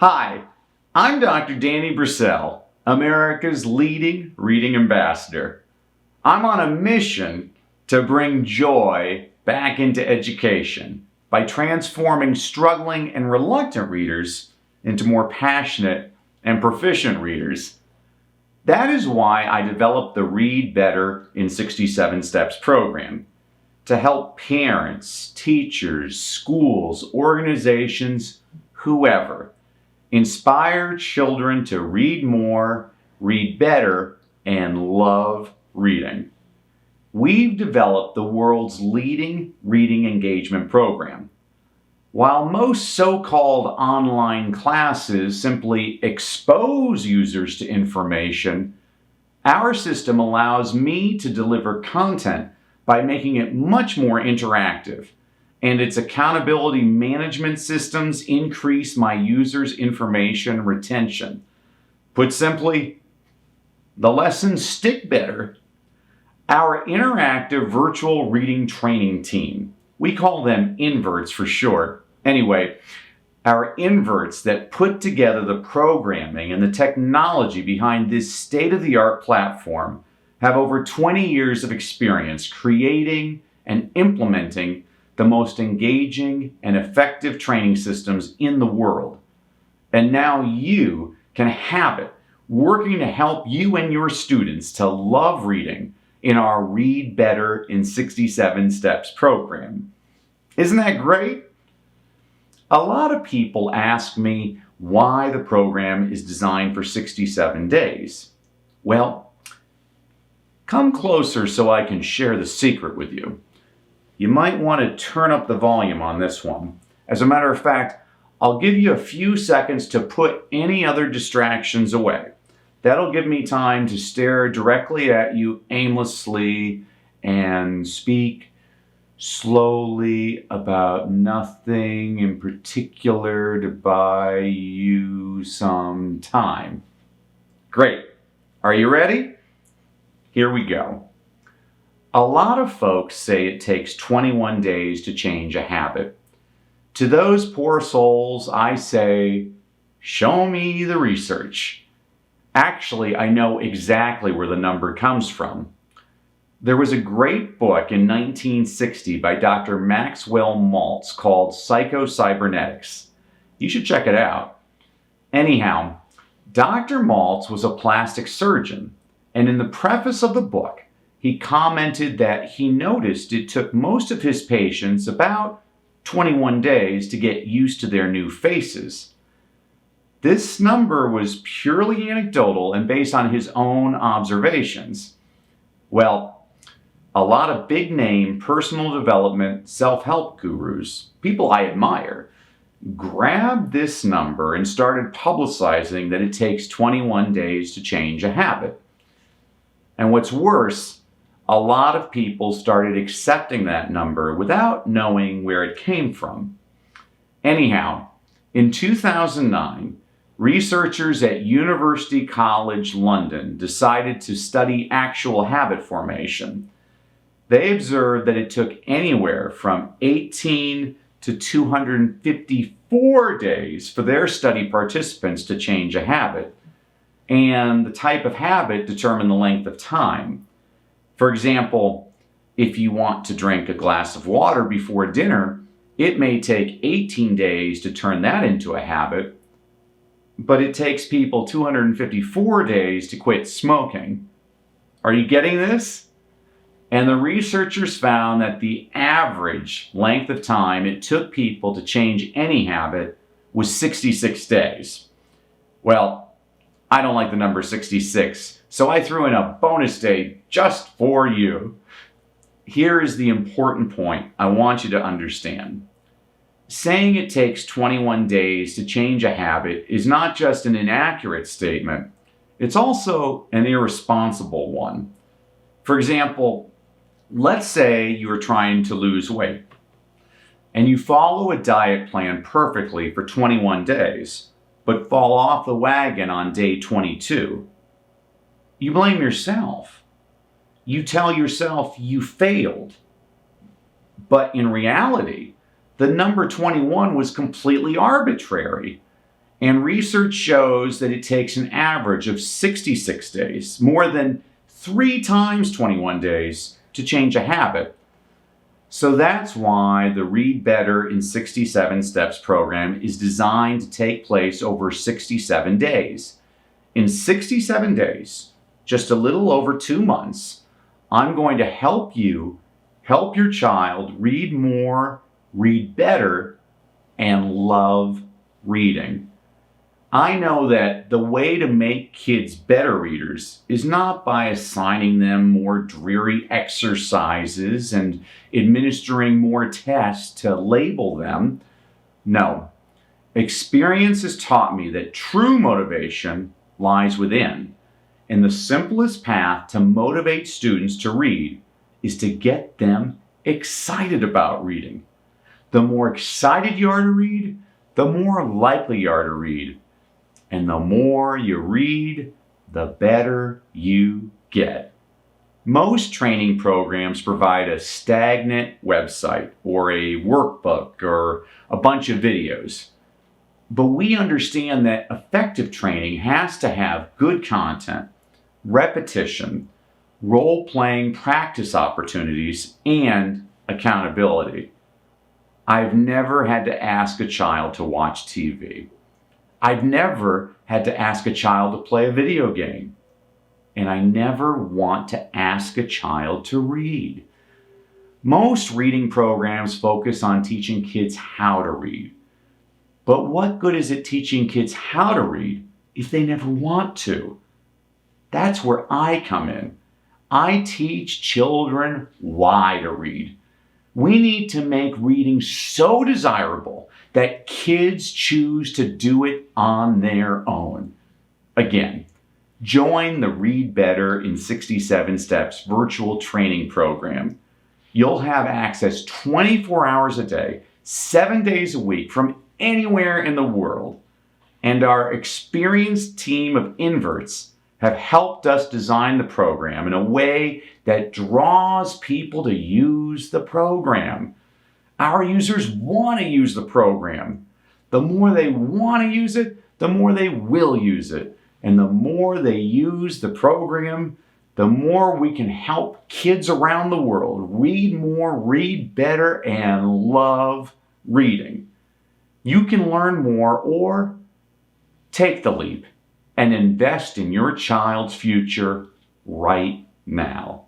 Hi, I'm Dr. Danny Brissell, America's leading reading ambassador. I'm on a mission to bring joy back into education by transforming struggling and reluctant readers into more passionate and proficient readers. That is why I developed the Read Better in 67 Steps program to help parents, teachers, schools, organizations, whoever, inspire children to read more, read better, and love reading. We've developed the world's leading reading engagement program. While most so-called online classes simply expose users to information, our system allows me to deliver content by making it much more interactive, and its accountability management systems increase my users' information retention. Put simply, the lessons stick better. Our interactive virtual reading training team, we call them inverts for short. Anyway, our inverts that put together the programming and the technology behind this state-of-the-art platform have over 20 years of experience creating and implementing the most engaging and effective training systems in the world. And now you can have it, working to help you and your students to love reading in our Read Better in 67 Steps program. Isn't that great? A lot of people ask me why the program is designed for 67 days. Well, come closer so I can share the secret with you. You might want to turn up the volume on this one. As a matter of fact, I'll give you a few seconds to put any other distractions away. That'll give me time to stare directly at you aimlessly and speak slowly about nothing in particular to buy you some time. Great. Are you ready? Here we go. A lot of folks say it takes 21 days to change a habit. To those poor souls, I say, show me the research. Actually, I know exactly where the number comes from. There was a great book in 1960 by Dr. Maxwell Maltz called Psycho-Cybernetics. You should check it out. Anyhow, Dr. Maltz was a plastic surgeon, and in the preface of the book, he commented that he noticed it took most of his patients about 21 days to get used to their new faces. This number was purely anecdotal and based on his own observations. Well, a lot of big-name personal development self-help gurus, people I admire, grabbed this number and started publicizing that it takes 21 days to change a habit. And what's worse, a lot of people started accepting that number without knowing where it came from. Anyhow, in 2009, researchers at University College London decided to study actual habit formation. They observed that it took anywhere from 18 to 254 days for their study participants to change a habit, and the type of habit determined the length of time. For example, if you want to drink a glass of water before dinner, it may take 18 days to turn that into a habit, but it takes people 254 days to quit smoking. Are you getting this? And the researchers found that the average length of time it took people to change any habit was 66 days. Well, I don't like the number 66, so I threw in a bonus day just for you. Here is the important point I want you to understand. Saying it takes 21 days to change a habit is not just an inaccurate statement, it's also an irresponsible one. For example, let's say you are trying to lose weight, and you follow a diet plan perfectly for 21 days, but fall off the wagon on day 22. You blame yourself. You tell yourself you failed. But in reality, the number 21 was completely arbitrary. And research shows that it takes an average of 66 days, more than 3 times 21 days, to change a habit. So that's why the Read Better in 67 Steps program is designed to take place over 67 days. In 67 days, just a little over 2 months, I'm going to help you help your child read more, read better, and love reading. I know that the way to make kids better readers is not by assigning them more dreary exercises and administering more tests to label them. No. Experience has taught me that true motivation lies within, and the simplest path to motivate students to read is to get them excited about reading. The more excited you are to read, the more likely you are to read. And the more you read, the better you get. Most training programs provide a stagnant website or a workbook or a bunch of videos. But we understand that effective training has to have good content, repetition, role-playing practice opportunities, and accountability. I've never had to ask a child to watch TV. I've never had to ask a child to play a video game. And I never want to ask a child to read. Most reading programs focus on teaching kids how to read. But what good is it teaching kids how to read if they never want to? That's where I come in. I teach children why to read. We need to make reading so desirable that kids choose to do it on their own. Again, join the Read Better in 67 Steps virtual training program. You'll have access 24 hours a day, 7 days a week from anywhere in the world. And our experienced team of inverts have helped us design the program in a way that draws people to use the program. Our users want to use the program. The more they want to use it, the more they will use it. And the more they use the program, the more we can help kids around the world read more, read better, and love reading. You can learn more or take the leap and invest in your child's future right now.